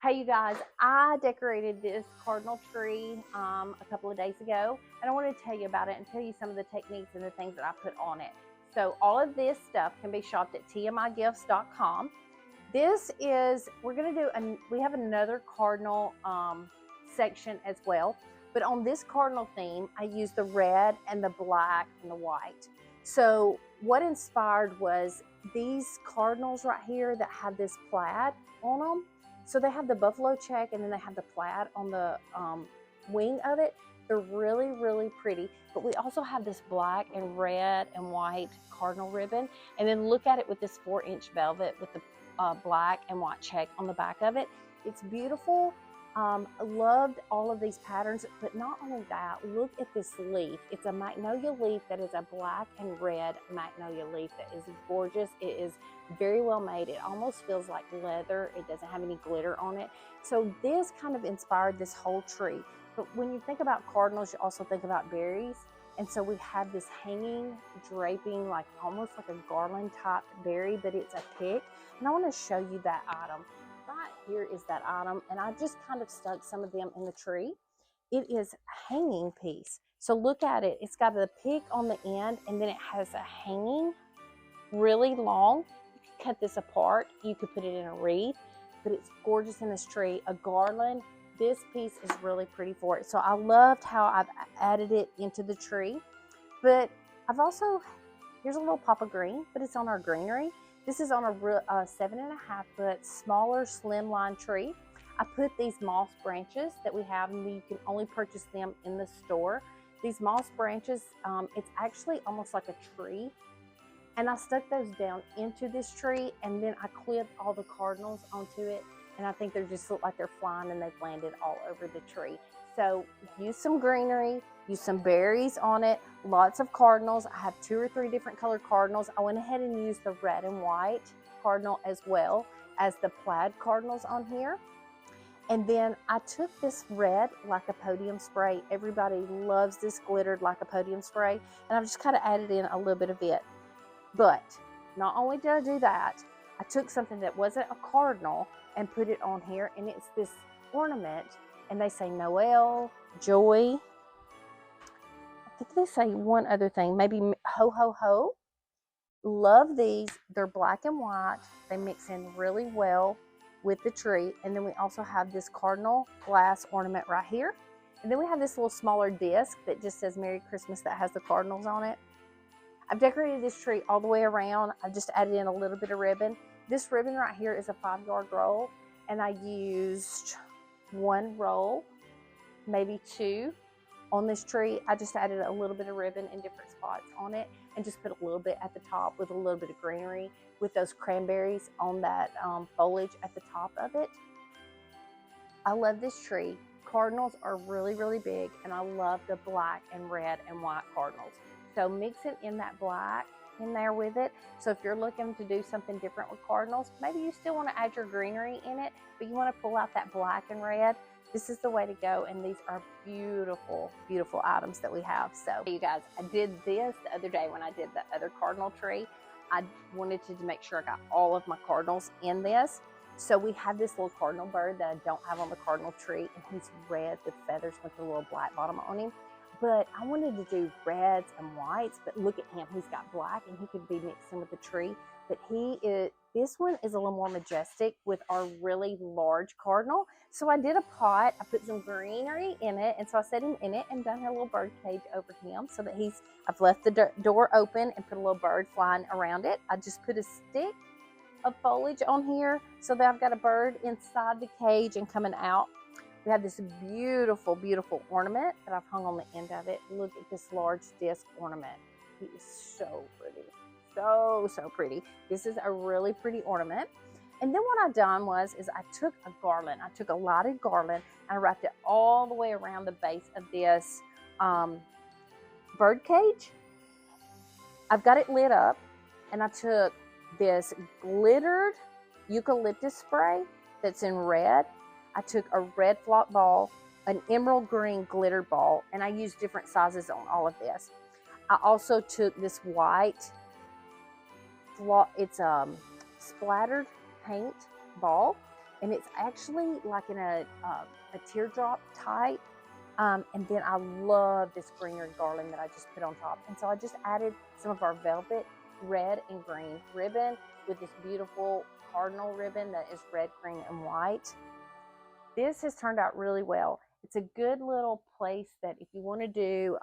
Hey, you guys, I decorated this cardinal tree a couple of days ago, and I want to tell you about it and tell you some of the techniques and the things that I put on it. So, all of this stuff can be shopped at tmigifts.com. We're going to do, we have another cardinal section as well, but on this cardinal theme, I used the red and the black and the white. So, what inspired was these cardinals right here that have this plaid on them. So they have the buffalo check and then they have the plaid on the wing of it. They're really, really pretty. But we also have this black and red and white cardinal ribbon. And then look at it with this 4-inch velvet with the black and white check on the back of it. It's beautiful. I loved all of these patterns, but not only that, look at this leaf. It's a magnolia leaf that is a black and red magnolia leaf that is gorgeous. It is very well made. It almost feels like leather. It doesn't have any glitter on it. So this kind of inspired this whole tree. But when you think about cardinals, you also think about berries. And so we have this hanging, draping, like almost like a garland type berry, but it's a pick. And I want to show you that item. Right here is that item, and I just kind of stuck some of them in the tree. It is a hanging piece. So look at it. It's got a pick on the end, and then it has a hanging, really long. You could cut this apart. You could put it in a wreath, but it's gorgeous in this tree. A garland. This piece is really pretty for it. So I loved how I've added it into the tree. But I've also, here's a little pop of green, but it's on our greenery. This is on a 7.5 foot smaller slimline tree. I put these moss branches that we have, and you can only purchase them in the store. These moss branches, it's actually almost like a tree. And I stuck those down into this tree, and then I clipped all the cardinals onto it. And I think they just look like they're flying and they've landed all over the tree. So use some greenery, use some berries on it, lots of cardinals. I have 2 or 3 different color cardinals. I went ahead and used the red and white cardinal as well as the plaid cardinals on here. And then I took this red lycopodium spray. Everybody loves this glittered lycopodium spray. And I've just kind of added in a little bit of it. But not only did I do that, I took something that wasn't a cardinal and put it on here, and it's this ornament, and they say Noel, joy. I think they say one other thing, maybe ho ho ho. Love these. They're black and white. They mix in really well with the tree. And then we also have this cardinal glass ornament right here. And then we have this little smaller disc that just says Merry Christmas that has the cardinals on it. I've decorated this tree all the way around. I just added in a little bit of ribbon. This ribbon right here is a 5-yard roll, and I used 1 roll, maybe 2 on this tree. I just added a little bit of ribbon in different spots on it and just put a little bit at the top with a little bit of greenery with those cranberries on that foliage at the top of it. I love this tree. Cardinals are really, really big, and I love the black and red and white cardinals. So mix it in that black in there with it. So if you're looking to do something different with cardinals, maybe you still want to add your greenery in it, but you want to pull out that black and red. This is the way to go, and these are beautiful, beautiful items that we have. So you guys, I did this the other day when I did the other cardinal tree. I wanted to make sure I got all of my cardinals in this. So we have this little cardinal bird that I don't have on the cardinal tree, and he's red with feathers with a little black bottom on him. But I wanted to do reds and whites, but look at him. He's got black, and he could be mixed in with the tree. But this one is a little more majestic with our really large cardinal. So I did a pot. I put some greenery in it, and so I set him in it and done a little bird cage over him so that I've left the door open and put a little bird flying around it. I just put a stick of foliage on here so that I've got a bird inside the cage and coming out. We have this beautiful, beautiful ornament that I've hung on the end of it. Look at this large disc ornament. He is so pretty. So, so pretty. This is a really pretty ornament. And then what I done is I took a garland. I took a lighted garland and I wrapped it all the way around the base of this bird cage. I've got it lit up, and I took this glittered eucalyptus spray that's in red. I took a red flock ball, an emerald green glitter ball, and I used different sizes on all of this. I also took this white, it's splattered paint ball, and it's actually like in a teardrop type. And then I love this greenery garland that I just put on top. And so I just added some of our velvet red and green ribbon with this beautiful cardinal ribbon that is red, green, and white. This has turned out really well. It's a good little place that if you want to do,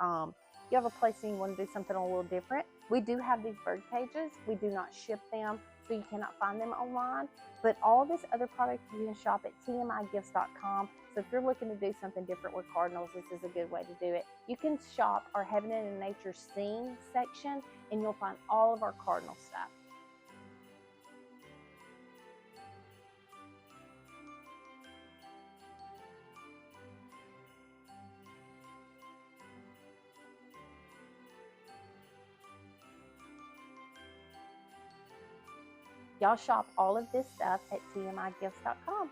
you have a place and you want to do something a little different. We do have these bird cages. We do not ship them, so you cannot find them online. But all this other product you can shop at tmigifts.com. So if you're looking to do something different with cardinals, this is a good way to do it. You can shop our Heaven and Nature Scene section, and you'll find all of our cardinal stuff. Y'all shop all of this stuff at tmigifts.com.